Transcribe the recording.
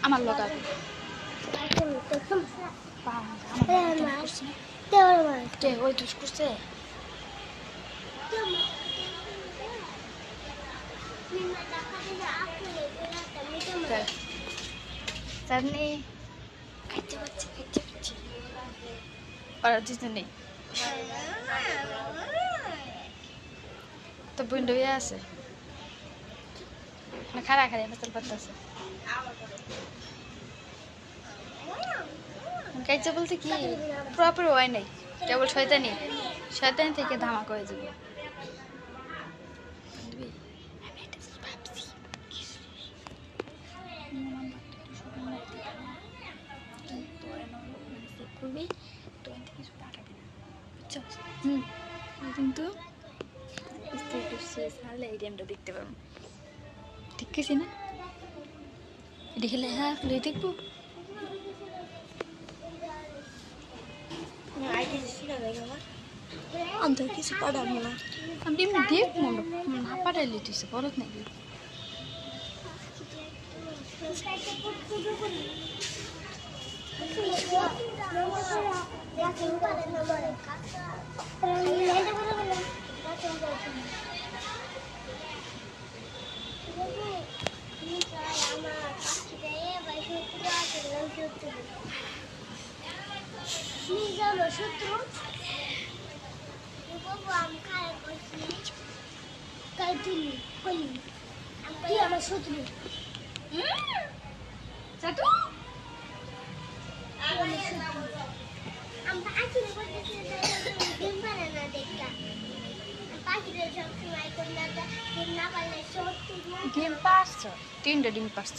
আমার লোক ওই দুষ করছে চাটনি খাইতে পারছি আর দিতে নেই তো বইন্ড হয়ে আছে খারা খারা ফসল পাতাছে খাইছে বলতে কি প্রপার হয় নাই কেবল শয়তানি থেকে ধামাক হয়ে যাবে করবি তো কিছু পাঠাবি না বুঝছো কিন্তু এই টাইমটা দেখতে পাবো ঠিক আছে না দেখলে হ্যাঁ দেখবো अंदर किसी पढ़ा मिला আমি দেখ মনে না পাঠাইলে তুই বলত নাকি শত্রু আমার শত্রু ডিম পারছ 3টা ডিম পারছ